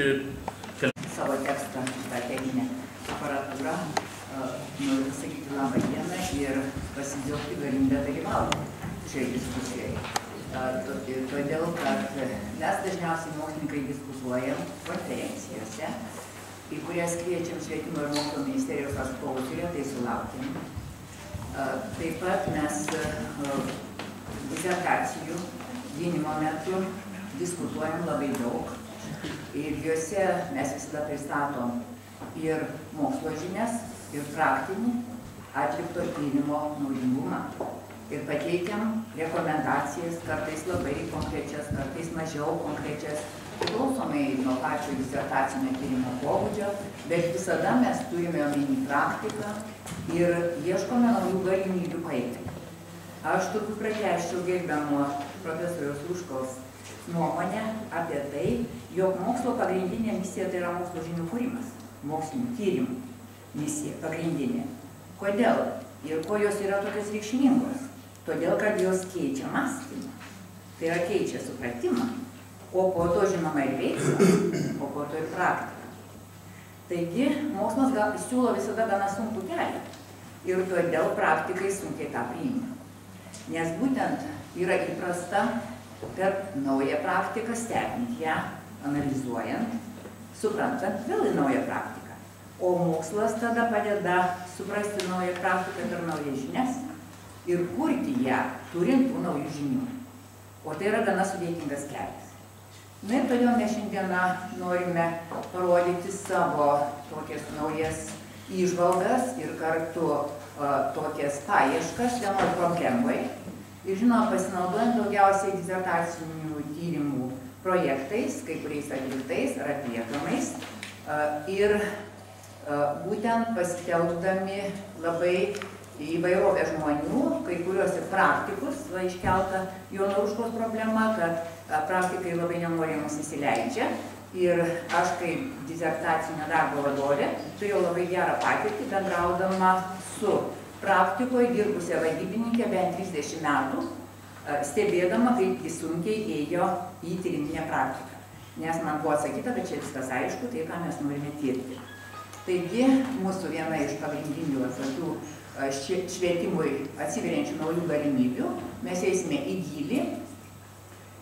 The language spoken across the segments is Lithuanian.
Savo tekstą, tą techninę aparatūrą, noriu pasakyti labą dieną ir pasidžiaugti galimybę dalyvauti šioje diskusijoje. Todėl, kad mes dažniausiai mokslininkai diskutuojam konferencijose, į kurias kviečiam Švietimo ir mokslo ministerijos atstovus ir retai sulaukiam. Taip pat mes disertacijų gynimo metu diskutuojam labai daug ir juose mes visada pristatom ir mokslo žinias, ir praktinį atlikto tyrimo naudingumą. Ir pateikiam rekomendacijas, kartais labai konkrečias, kartais mažiau konkrečias, priklausomai nuo pačio disertacinio tyrimo pobūdžio, bet visada mes turime omeny praktiką ir ieškome naujų galimybių kaip. Aš turbūt pratęsčiau gerbiamo profesoriaus Luškaus nuomonę apie tai, jog mokslo pagrindinė misija tai yra mokslo žinių kūrimas, mokslinių tyrimų misija pagrindinė. Kodėl ir kuo jos yra tokios reikšmingos? Todėl, kad jos keičia mąstymą, tai yra keičia supratimą, o po to žinoma ir veiksmą, o po to ir praktiką. Taigi, mokslas siūlo visada gana sunkų kelią ir todėl praktikai sunkiai tą priima. Nes būtent yra įprasta per naują praktiką, stebint ją, analizuojant, suprantant vėl į naują praktiką. O mokslas tada padeda suprasti naują praktiką per naujas žinias ir kurti ją, turint tų naujų žinių. O tai yra gana sudėtingas kelias. Na ir todėl mes šiandieną norime parodyti savo tokias naujas įžvalgas ir kartu tokias paieškas vienoj problemai. Ir žinoma, pasinaudojant daugiausiai disertacinių tyrimų projektais, kai kuriais atliktais ar atliekamais, ir būtent pasitelkdami labai įvairovę žmonių, kai kuriuos ir praktikus, iškelta Jono Ruškos problema, kad praktikai labai nenoriai mus įsileidžia. Ir aš kaip disertacinio darbo vadovė turėjau labai gerą patirtį bendraudama su praktikoje dirbusią vadybininkę bent 30 metų, stebėdama, kaip jis sunkiai ėjo į tyriminę praktiką. Nes man buvo atsakyta, kad čia viskas aišku, tai ką mes norime tirti. Taigi, mūsų viena iš pagrindinių tokių švietimui atsiveriančių naujų galimybių, mes eisime į gylį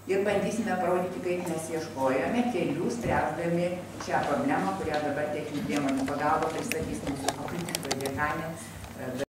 ir bandysime parodyti, kaip mes ieškojame kelių, spręsdami šią problemą, kurią dabar techninių priemonių pagalba pristatys mūsų fakulteto dekanė.